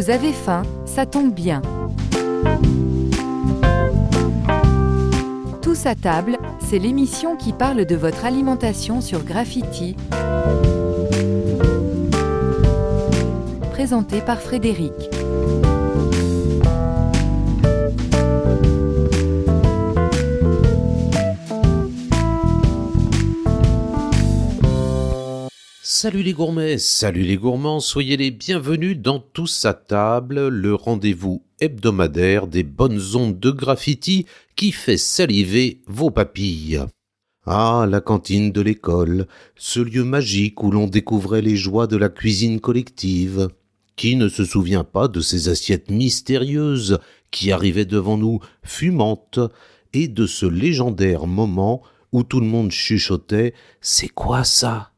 Vous avez faim, ça tombe bien. Tous à table, c'est l'émission qui parle de votre alimentation sur Graffiti. Présentée par Frédéric. Salut les gourmets, salut les gourmands, soyez les bienvenus dans Tous à table, le rendez-vous hebdomadaire des bonnes ondes de Graffiti qui fait saliver vos papilles. Ah, la cantine de l'école, ce lieu magique où l'on découvrait les joies de la cuisine collective. Qui ne se souvient pas de ces assiettes mystérieuses qui arrivaient devant nous fumantes et de ce légendaire moment où tout le monde chuchotait « C'est quoi ça ?»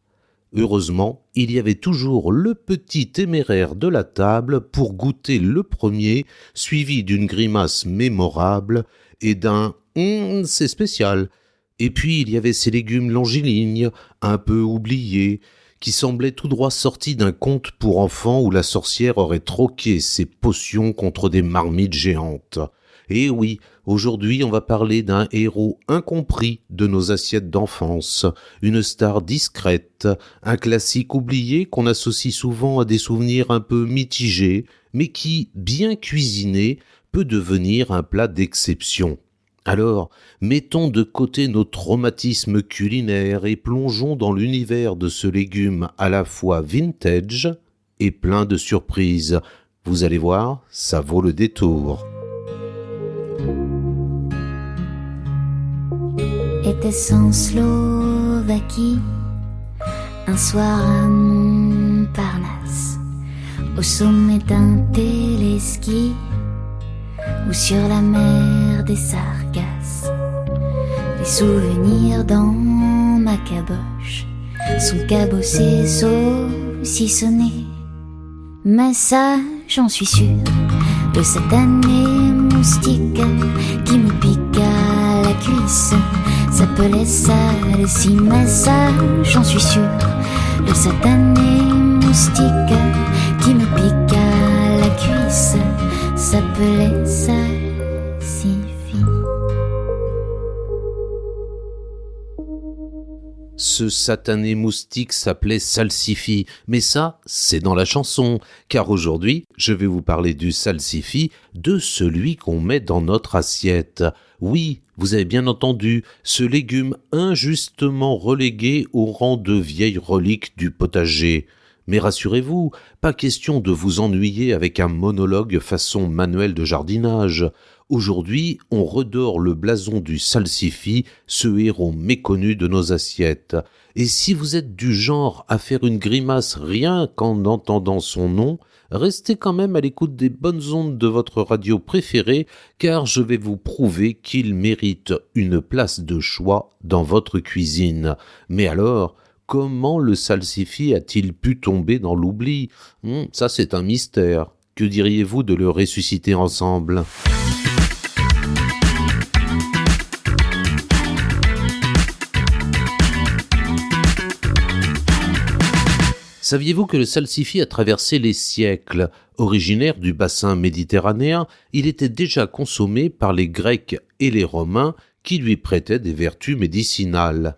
Heureusement, il y avait toujours le petit téméraire de la table pour goûter le premier, suivi d'une grimace mémorable et d'un « c'est spécial ». Et puis il y avait ces légumes longilignes, un peu oubliés, qui semblaient tout droit sortis d'un conte pour enfants où la sorcière aurait troqué ses potions contre des marmites géantes. Et oui, aujourd'hui on va parler d'un héros incompris de nos assiettes d'enfance, une star discrète, un classique oublié qu'on associe souvent à des souvenirs un peu mitigés, mais qui, bien cuisiné, peut devenir un plat d'exception. Alors, mettons de côté nos traumatismes culinaires et plongeons dans l'univers de ce légume à la fois vintage et plein de surprises. Vous allez voir, ça vaut le détour. Était-ce en Slovaquie, un soir à Montparnasse, au sommet d'un téléski, ou sur la mer des Sargasses. Les souvenirs dans ma caboche sont cabossés, saucissonnés. Mais ça, j'en suis sûre, le satané moustique qui me pique à la cuisse s'appelait Salsi, mais ça, j'en suis sûre, le satané moustique qui me pique à la cuisse s'appelait Salsifis. Ce satané moustique s'appelait Salsifis, mais ça, c'est dans la chanson, car aujourd'hui, je vais vous parler du Salsifis, de celui qu'on met dans notre assiette. Oui, vous avez bien entendu, ce légume injustement relégué au rang de vieille relique du potager. Mais rassurez-vous, pas question de vous ennuyer avec un monologue façon manuel de jardinage. Aujourd'hui, on redore le blason du Salsifis, ce héros méconnu de nos assiettes. Et si vous êtes du genre à faire une grimace rien qu'en entendant son nom, restez quand même à l'écoute des bonnes ondes de votre radio préférée, car je vais vous prouver qu'il mérite une place de choix dans votre cuisine. Mais alors, comment le Salsifis a-t-il pu tomber dans l'oubli ? Ça c'est un mystère. Que diriez-vous de le ressusciter ensemble ? Saviez-vous que le Salsifis a traversé les siècles ? Originaire du bassin méditerranéen, il était déjà consommé par les Grecs et les Romains qui lui prêtaient des vertus médicinales.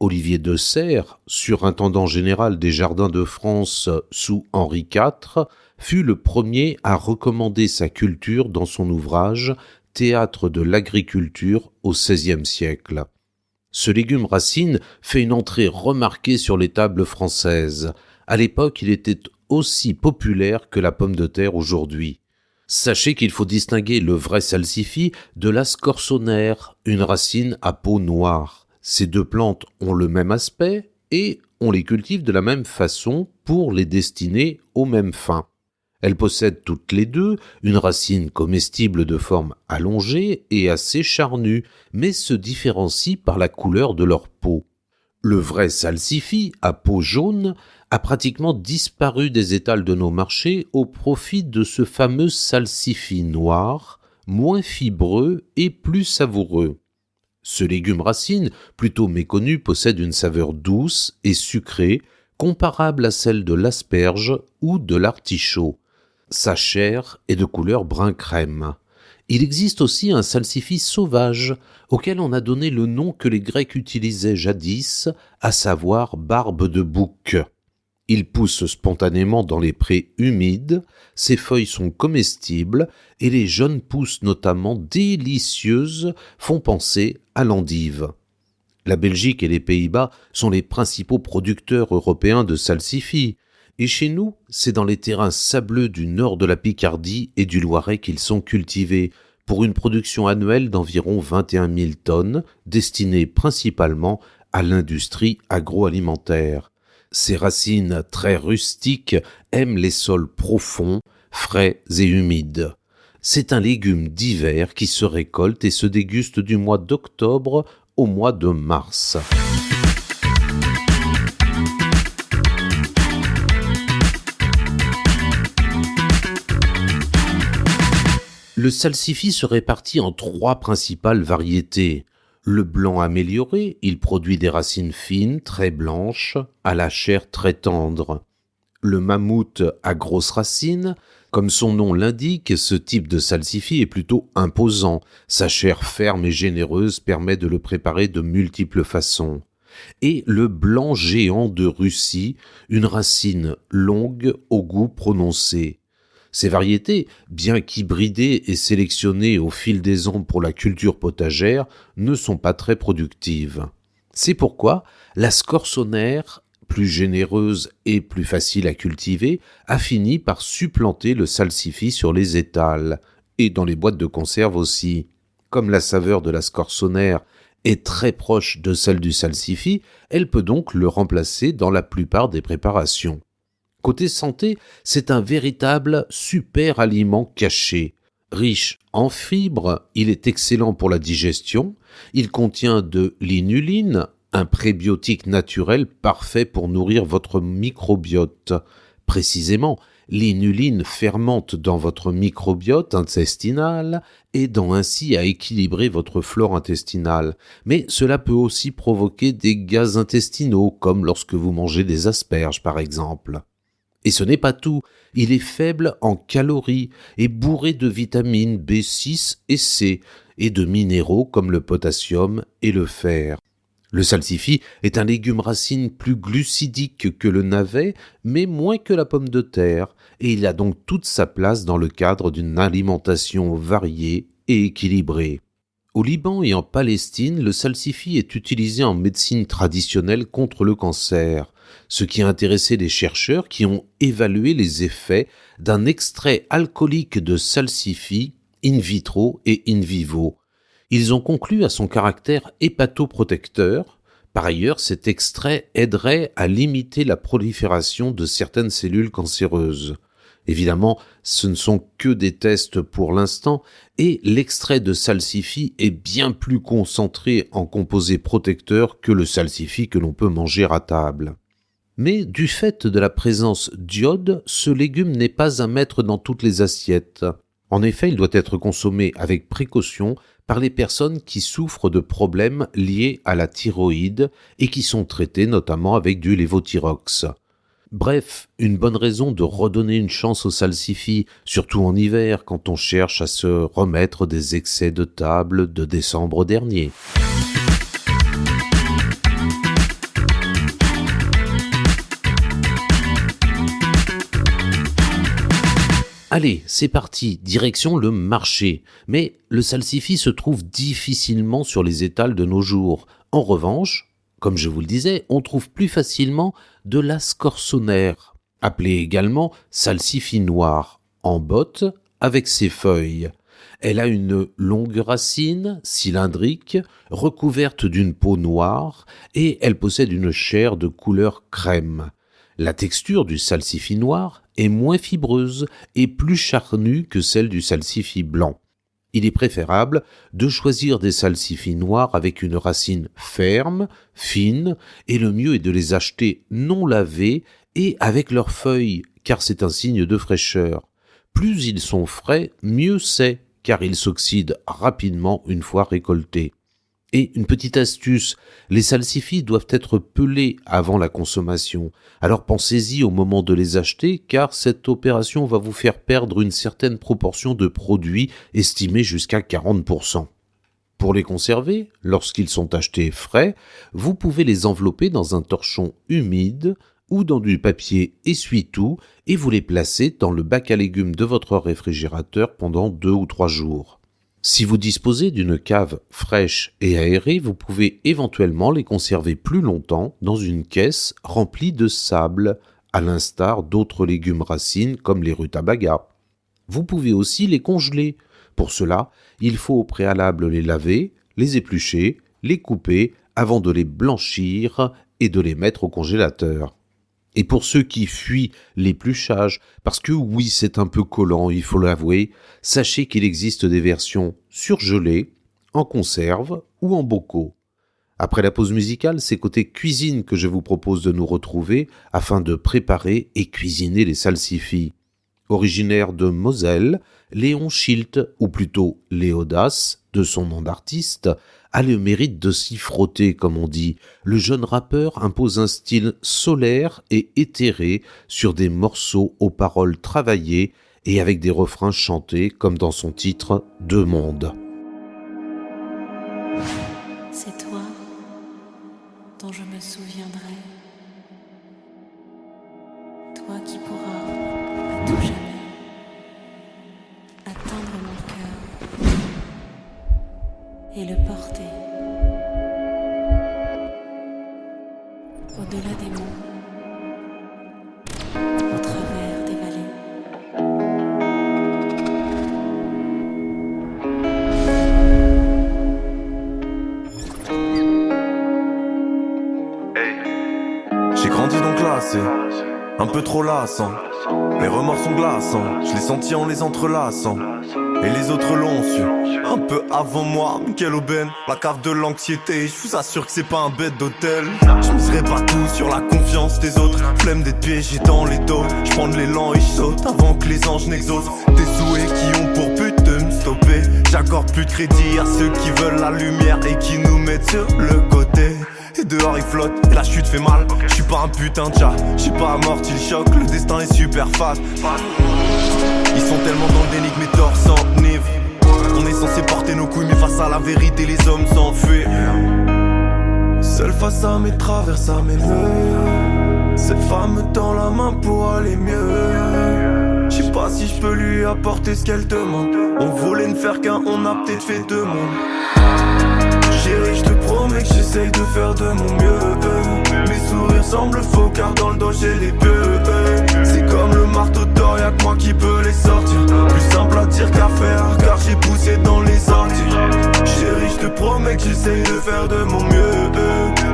Olivier de Serres, surintendant général des Jardins de France sous Henri IV, fut le premier à recommander sa culture dans son ouvrage « Théâtre de l'agriculture au XVIe siècle ». Ce légume racine fait une entrée remarquée sur les tables françaises. À l'époque, il était aussi populaire que la pomme de terre aujourd'hui. Sachez qu'il faut distinguer le vrai Salsifis de la scorsonère, une racine à peau noire. Ces deux plantes ont le même aspect et on les cultive de la même façon pour les destiner aux mêmes fins. Elles possèdent toutes les deux une racine comestible de forme allongée et assez charnue, mais se différencient par la couleur de leur peau. Le vrai Salsifis, à peau jaune, a pratiquement disparu des étals de nos marchés au profit de ce fameux Salsifis noir, moins fibreux et plus savoureux. Ce légume racine, plutôt méconnu, possède une saveur douce et sucrée, comparable à celle de l'asperge ou de l'artichaut. Sa chair est de couleur brun crème. Il existe aussi un salsifis sauvage, auquel on a donné le nom que les Grecs utilisaient jadis, à savoir barbe de bouc. Il pousse spontanément dans les prés humides, ses feuilles sont comestibles et les jeunes pousses notamment délicieuses font penser à l'endive. La Belgique et les Pays-Bas sont les principaux producteurs européens de salsifis. Et chez nous, c'est dans les terrains sableux du nord de la Picardie et du Loiret qu'ils sont cultivés, pour une production annuelle d'environ 21 000 tonnes, destinée principalement à l'industrie agroalimentaire. Ses racines très rustiques aiment les sols profonds, frais et humides. C'est un légume d'hiver qui se récolte et se déguste du mois d'octobre au mois de mars. Le salsifis se répartit en 3 principales variétés. Le blanc amélioré, il produit des racines fines, très blanches, à la chair très tendre. Le mammouth à grosses racines, comme son nom l'indique, ce type de salsifis est plutôt imposant. Sa chair ferme et généreuse permet de le préparer de multiples façons. Et le blanc géant de Russie, une racine longue au goût prononcé. Ces variétés, bien qu'hybridées et sélectionnées au fil des ans pour la culture potagère, ne sont pas très productives. C'est pourquoi la scorsonère, plus généreuse et plus facile à cultiver, a fini par supplanter le salsifis sur les étals, et dans les boîtes de conserve aussi. Comme la saveur de la scorsonère est très proche de celle du salsifis, elle peut donc le remplacer dans la plupart des préparations. Côté santé, c'est un véritable super aliment caché. Riche en fibres, il est excellent pour la digestion, il contient de l'inuline, un prébiotique naturel parfait pour nourrir votre microbiote. Précisément, l'inuline fermente dans votre microbiote intestinal, aidant ainsi à équilibrer votre flore intestinale. Mais cela peut aussi provoquer des gaz intestinaux, comme lorsque vous mangez des asperges par exemple. Et ce n'est pas tout, il est faible en calories et bourré de vitamines B6 et C et de minéraux comme le potassium et le fer. Le salsifis est un légume racine plus glucidique que le navet, mais moins que la pomme de terre, et il a donc toute sa place dans le cadre d'une alimentation variée et équilibrée. Au Liban et en Palestine, le salsifis est utilisé en médecine traditionnelle contre le cancer, ce qui a intéressé les chercheurs qui ont évalué les effets d'un extrait alcoolique de salsifis in vitro et in vivo. Ils ont conclu à son caractère hépatoprotecteur. Par ailleurs, cet extrait aiderait à limiter la prolifération de certaines cellules cancéreuses. Évidemment, ce ne sont que des tests pour l'instant, et l'extrait de salsifis est bien plus concentré en composés protecteurs que le salsifis que l'on peut manger à table. Mais du fait de la présence d'iode, ce légume n'est pas à mettre dans toutes les assiettes. En effet, il doit être consommé avec précaution par les personnes qui souffrent de problèmes liés à la thyroïde et qui sont traitées notamment avec du lévothyrox. Bref, une bonne raison de redonner une chance au salsifis, surtout en hiver quand on cherche à se remettre des excès de table de décembre dernier. Allez, c'est parti, direction le marché. Mais le salsifis se trouve difficilement sur les étals de nos jours. En revanche, comme je vous le disais, on trouve plus facilement de la scorsonère, appelée également salsifis noir, en botte avec ses feuilles. Elle a une longue racine, cylindrique, recouverte d'une peau noire, et elle possède une chair de couleur crème. La texture du salsifis noir est moins fibreuse et plus charnue que celle du salsifis blanc. Il est préférable de choisir des salsifis noirs avec une racine ferme, fine, et le mieux est de les acheter non lavés et avec leurs feuilles, car c'est un signe de fraîcheur. Plus ils sont frais, mieux c'est, car ils s'oxydent rapidement une fois récoltés. Et une petite astuce, les salsifis doivent être pelés avant la consommation. Alors pensez-y au moment de les acheter car cette opération va vous faire perdre une certaine proportion de produits estimée jusqu'à 40%. Pour les conserver, lorsqu'ils sont achetés frais, vous pouvez les envelopper dans un torchon humide ou dans du papier essuie-tout et vous les placez dans le bac à légumes de votre réfrigérateur pendant 2 ou 3 jours. Si vous disposez d'une cave fraîche et aérée, vous pouvez éventuellement les conserver plus longtemps dans une caisse remplie de sable, à l'instar d'autres légumes racines comme les rutabagas. Vous pouvez aussi les congeler. Pour cela, il faut au préalable les laver, les éplucher, les couper avant de les blanchir et de les mettre au congélateur. Et pour ceux qui fuient l'épluchage, parce que oui, c'est un peu collant, il faut l'avouer, sachez qu'il existe des versions surgelées, en conserve ou en bocaux. Après la pause musicale, c'est côté cuisine que je vous propose de nous retrouver afin de préparer et cuisiner les salsifis. Originaire de Moselle, Léon Schilt, ou plutôt Léodas, de son nom d'artiste, a le mérite de s'y frotter, comme on dit. Le jeune rappeur impose un style solaire et éthéré sur des morceaux aux paroles travaillées et avec des refrains chantés comme dans son titre « Deux mondes ». C'est toi dont je me souviendrai, toi qui pourras à tout jamais atteindre mon cœur et le porter au-delà des monts, au travers des vallées. J'ai grandi donc lassé, un peu trop lassant. Les remords sont glaçants, je les sentis en les entrelaçant. Et les autres l'ont su, un peu avant moi. Quelle aubaine, la cave de l'anxiété. Je vous assure que c'est pas un bête d'hôtel. Je miserai pas tout sur la confiance des autres. Flemme d'être piégé dans les dos. Je prends de l'élan et je saute avant que les anges n'exaucent. Des souhaits qui ont pour but de me stopper. J'accorde plus de crédit à ceux qui veulent la lumière et qui nous mettent sur le côté. Et dehors il flotte, et la chute fait mal. Je suis pas un putain de chat, j'ai pas amorti le choc. Le destin est super fade. Ils sont tellement dans le déni que mes torts s'enivrent. On est censé porter nos couilles mais face à la vérité les hommes s'enfuient. Seul face à mes travers, à mes nœuds. Cette femme me tend la main pour aller mieux. Je sais pas si je peux lui apporter ce qu'elle demande. On voulait ne faire qu'un, on a peut-être fait deux mondes. Chérie, je te promets que j'essaye de faire de mon mieux. Mes sourires semblent faux car dans le dos j'ai les pieux. C'est comme le marteau d'or, y'a que moi qui peux les sortir. Plus simple à dire qu'à faire car j'ai poussé dans les orties. Chérie, je te promets que j'essaye de faire de mon mieux.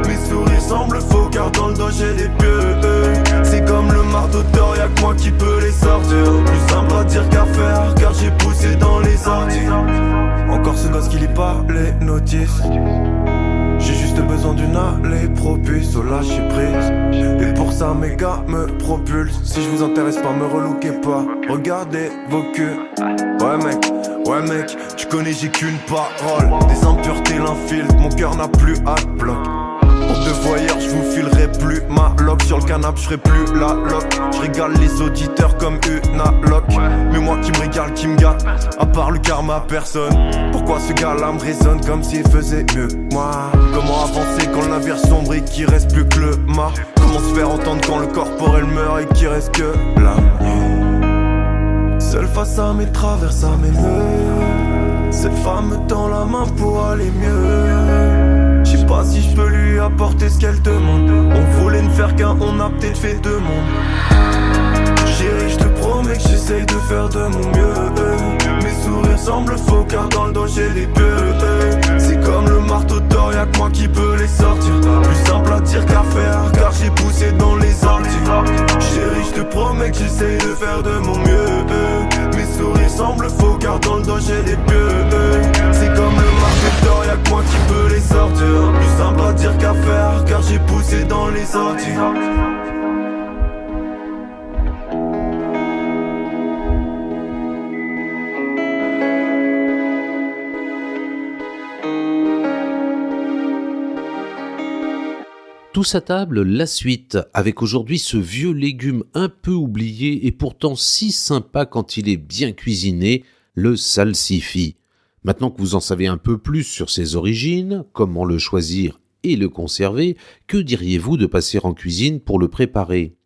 Mes sourires semblent faux car dans le dos j'ai les pieux. C'est comme le marteau d'or, y'a que moi qui peux les sortir. Plus simple à dire qu'à faire car j'ai poussé dans les orties. Encore ce gosse qui lit pas les notices. J'ai juste besoin d'une allée propice au lâcher prise. Et pour ça mes gars me propulsent. Si je vous intéresse pas, me relookez pas. Regardez vos culs. Ouais mec, tu connais j'ai qu'une parole. Des impuretés l'infiltrent, mon cœur n'a plus bloc. Pour deux voyeurs, je vous filerai plus ma loc. Sur le canapé, je ferai plus la loc. Je régale les auditeurs comme une alloc. Mais moi qui me régale, qui me gâte, à part le karma, personne. Pourquoi ce gars-là me résonne comme s'il faisait mieux que moi? Comment avancer quand le navire sombre et qu'il reste plus que le mât? Comment se faire entendre quand le corporel meurt et qu'il reste que l'âme? Seul face à mes travers, à mes nœuds. Cette femme me tend la main pour aller mieux. Je sais pas si je peux lui apporter ce qu'elle demande. On voulait ne faire qu'un, on a peut-être fait deux mondes. Chérie, je te promets que j'essaye de faire de mon mieux. Mes sourires semblent faux car dans le dos j'ai les pieux. C'est comme le marteau d'or, y'a que moi qui peux les sortir. Plus simple à dire qu'à faire car j'ai poussé dans les orties. Chérie, je te promets que j'essaye de faire de mon mieux. Mes sourires semblent faux car dans le dos j'ai les pieux. C'est comme le marteau d'or, y'a que moi qui peux les sortir. Plus simple à dire qu'à faire car j'ai poussé dans les orties. Tous à table, la suite, avec aujourd'hui ce vieux légume un peu oublié et pourtant si sympa quand il est bien cuisiné, le salsifis. Maintenant que vous en savez un peu plus sur ses origines, comment le choisir et le conserver, que diriez-vous de passer en cuisine pour le préparer ?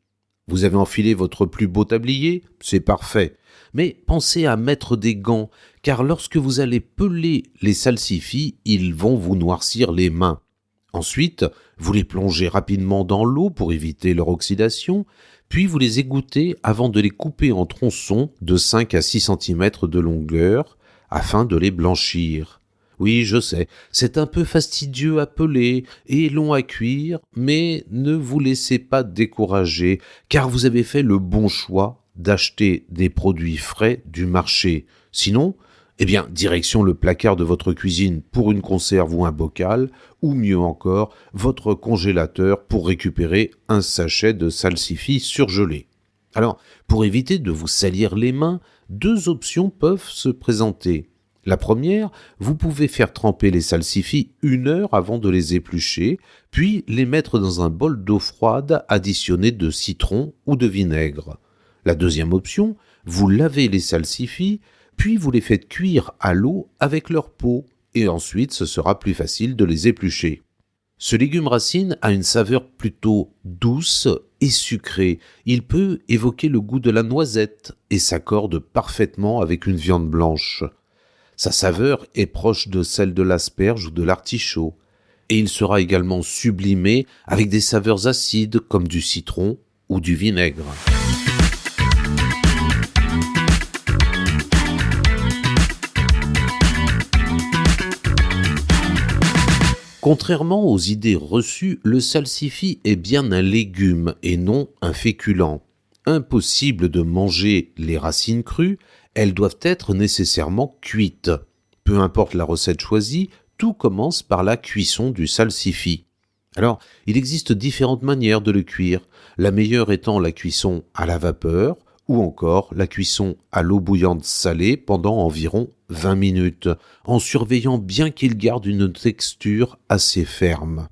Vous avez enfilé votre plus beau tablier ? C'est parfait. Mais pensez à mettre des gants, car lorsque vous allez peler les salsifis, ils vont vous noircir les mains. Ensuite, vous les plongez rapidement dans l'eau pour éviter leur oxydation, puis vous les égouttez avant de les couper en tronçons de 5 à 6 cm de longueur, afin de les blanchir. Oui, je sais, c'est un peu fastidieux à peler et long à cuire, mais ne vous laissez pas décourager, car vous avez fait le bon choix d'acheter des produits frais du marché. Sinon, direction le placard de votre cuisine pour une conserve ou un bocal, ou mieux encore, votre congélateur pour récupérer un sachet de salsifis surgelé. Alors, pour éviter de vous salir les mains, 2 options peuvent se présenter. La première, vous pouvez faire tremper les salsifis 1 heure avant de les éplucher, puis les mettre dans un bol d'eau froide additionné de citron ou de vinaigre. La deuxième option, vous lavez les salsifis, puis vous les faites cuire à l'eau avec leur peau, et ensuite ce sera plus facile de les éplucher. Ce légume racine a une saveur plutôt douce et sucrée. Il peut évoquer le goût de la noisette et s'accorde parfaitement avec une viande blanche. Sa saveur est proche de celle de l'asperge ou de l'artichaut, et il sera également sublimé avec des saveurs acides comme du citron ou du vinaigre. Contrairement aux idées reçues, le salsifis est bien un légume et non un féculent. Impossible de manger les racines crues, elles doivent être nécessairement cuites. Peu importe la recette choisie, tout commence par la cuisson du salsifis. Alors, il existe différentes manières de le cuire, la meilleure étant la cuisson à la vapeur, ou encore la cuisson à l'eau bouillante salée pendant environ 20 minutes, en surveillant bien qu'il garde une texture assez ferme.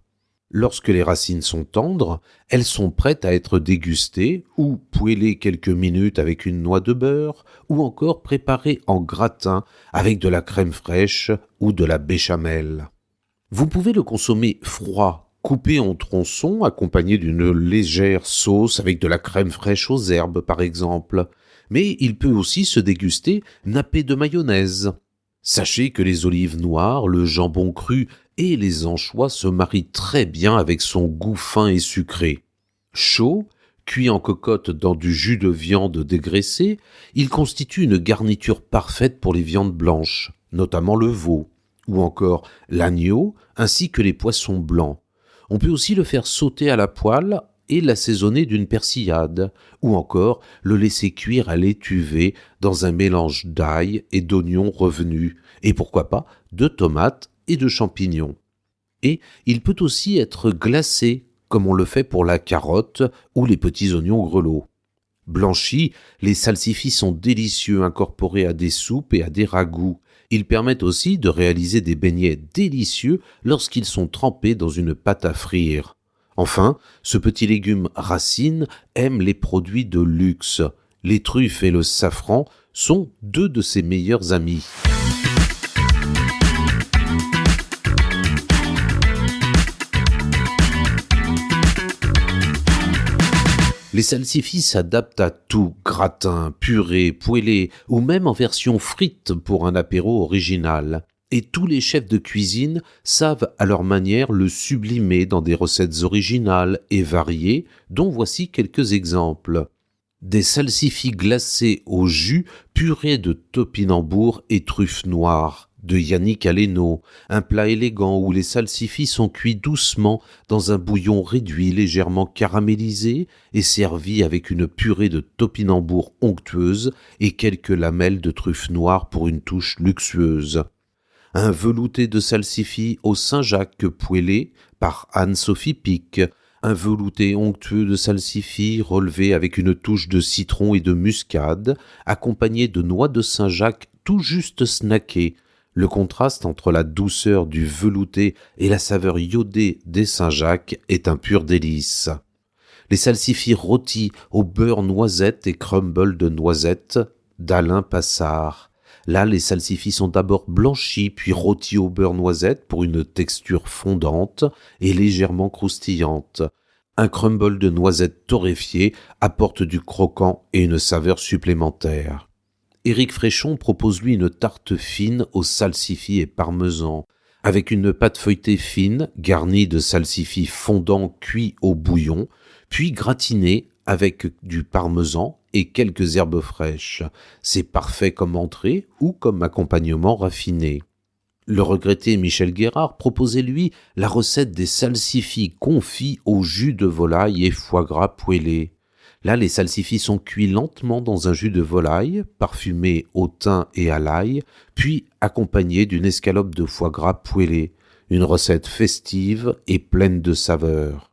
Lorsque les racines sont tendres, elles sont prêtes à être dégustées ou poêlées quelques minutes avec une noix de beurre ou encore préparées en gratin avec de la crème fraîche ou de la béchamel. Vous pouvez le consommer froid, coupé en tronçons accompagné d'une légère sauce avec de la crème fraîche aux herbes par exemple, mais il peut aussi se déguster nappé de mayonnaise. Sachez que les olives noires, le jambon cru et les anchois se marient très bien avec son goût fin et sucré. Chaud, cuit en cocotte dans du jus de viande dégraissé, il constitue une garniture parfaite pour les viandes blanches, notamment le veau, ou encore l'agneau, ainsi que les poissons blancs. On peut aussi le faire sauter à la poêle et l'assaisonner d'une persillade, ou encore le laisser cuire à l'étuvée dans un mélange d'ail et d'oignons revenus, et pourquoi pas de tomates et de champignons. Et il peut aussi être glacé, comme on le fait pour la carotte ou les petits oignons grelots. Blanchis, les salsifis sont délicieux incorporés à des soupes et à des ragoûts. Ils permettent aussi de réaliser des beignets délicieux lorsqu'ils sont trempés dans une pâte à frire. Enfin, ce petit légume racine aime les produits de luxe. Les truffes et le safran sont 2 de ses meilleurs amis. Les salsifis s'adaptent à tout, gratin, purée, poêlé ou même en version frite pour un apéro original. Et tous les chefs de cuisine savent à leur manière le sublimer dans des recettes originales et variées, dont voici quelques exemples. Des salsifis glacés au jus, purée de topinambour et truffes noires, de Yannick Aleno, un plat élégant où les salsifis sont cuits doucement dans un bouillon réduit légèrement caramélisé et servi avec une purée de topinambour onctueuse et quelques lamelles de truffes noires pour une touche luxueuse. Un velouté de salsifis au Saint-Jacques poêlé par Anne-Sophie Pic, un velouté onctueux de salsifis relevé avec une touche de citron et de muscade, accompagné de noix de Saint-Jacques tout juste snackées, Le contraste entre la douceur du velouté et la saveur iodée des Saint-Jacques est un pur délice. Les salsifis rôtis au beurre noisette et crumble de noisettes d'Alain Passard. Là, les salsifis sont d'abord blanchis puis rôtis au beurre noisette pour une texture fondante et légèrement croustillante. Un crumble de noisettes torréfiées apporte du croquant et une saveur supplémentaire. Éric Fréchon propose lui une tarte fine aux salsifis et parmesan, avec une pâte feuilletée fine garnie de salsifis fondants cuits au bouillon, puis gratinés avec du parmesan et quelques herbes fraîches. C'est parfait comme entrée ou comme accompagnement raffiné. Le regretté Michel Guérard proposait lui la recette des salsifis confits au jus de volaille et foie gras poêlé. Là, les salsifis sont cuits lentement dans un jus de volaille, parfumé au thym et à l'ail, puis accompagnés d'une escalope de foie gras poêlé. Une recette festive et pleine de saveurs.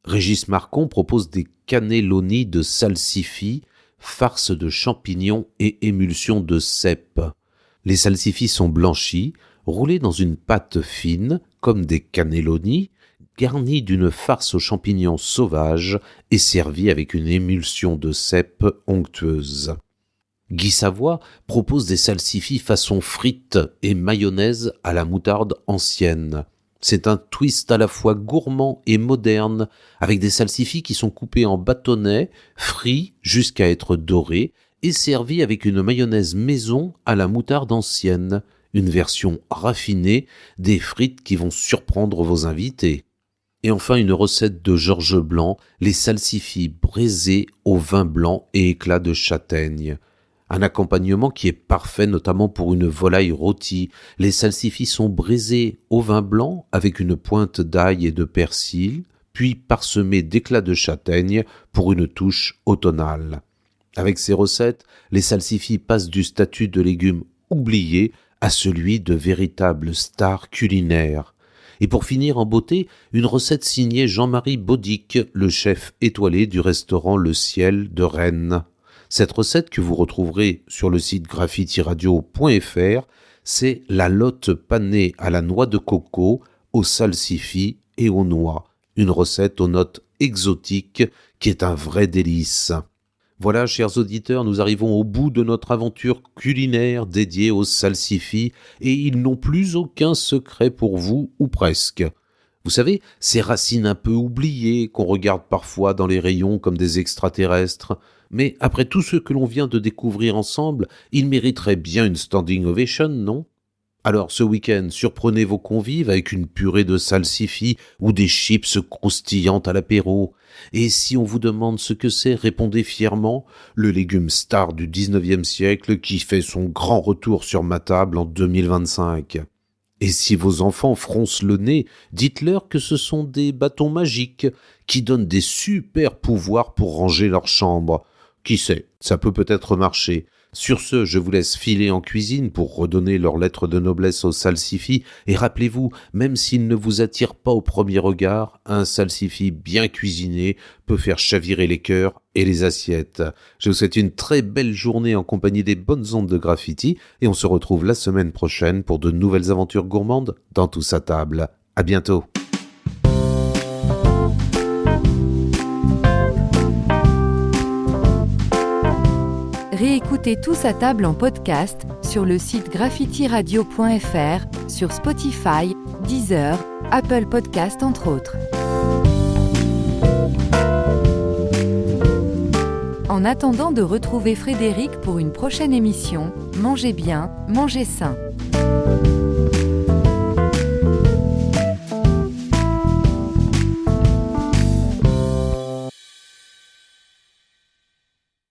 Régis Marcon propose des cannelloni de salsifis, farce de champignons et émulsion de cèpe. Les salsifis sont blanchis, roulés dans une pâte fine, comme des cannelloni, garnis d'une farce aux champignons sauvages et servis avec une émulsion de cèpe onctueuse. Guy Savoy propose des salsifis façon frites et mayonnaise à la moutarde ancienne. C'est un twist à la fois gourmand et moderne, avec des salsifis qui sont coupés en bâtonnets, frits jusqu'à être dorés, et servis avec une mayonnaise maison à la moutarde ancienne, une version raffinée des frites qui vont surprendre vos invités. Et enfin une recette de Georges Blanc, les salsifis braisés au vin blanc et éclat de châtaigne. Un accompagnement qui est parfait notamment pour une volaille rôtie. Les salsifis sont braisés au vin blanc avec une pointe d'ail et de persil, puis parsemés d'éclats de châtaigne pour une touche automnale. Avec ces recettes, les salsifis passent du statut de légumes oubliés à celui de véritables stars culinaires. Et pour finir en beauté, une recette signée Jean-Marie Baudic, le chef étoilé du restaurant Le Ciel de Rennes. Cette recette que vous retrouverez sur le site graffitiradio.fr, c'est la lotte panée à la noix de coco, aux salsifis et aux noix. Une recette aux notes exotiques qui est un vrai délice. Voilà, chers auditeurs, nous arrivons au bout de notre aventure culinaire dédiée aux salsifis et ils n'ont plus aucun secret pour vous, ou presque. Vous savez, ces racines un peu oubliées qu'on regarde parfois dans les rayons comme des extraterrestres, mais après tout ce que l'on vient de découvrir ensemble, ils mériteraient bien une standing ovation, non ? Alors ce week-end, surprenez vos convives avec une purée de salsifis ou des chips croustillantes à l'apéro. Et si on vous demande ce que c'est, répondez fièrement « le légume star du 19e siècle qui fait son grand retour sur ma table en 2025 ». Et si vos enfants froncent le nez, dites-leur que ce sont des bâtons magiques qui donnent des super pouvoirs pour ranger leur chambre. Qui sait, ça peut peut-être marcher. Sur ce, je vous laisse filer en cuisine pour redonner leur lettre de noblesse aux salsifis et rappelez-vous, même s'ils ne vous attirent pas au premier regard, un salsifi bien cuisiné peut faire chavirer les cœurs et les assiettes. Je vous souhaite une très belle journée en compagnie des bonnes ondes de Graffiti et on se retrouve la semaine prochaine pour de nouvelles aventures gourmandes dans Tous à table. À bientôt. Réécoutez Tous à table en podcast sur le site graffitiradio.fr, sur Spotify, Deezer, Apple Podcast entre autres. En attendant de retrouver Frédéric pour une prochaine émission, mangez bien, mangez sain.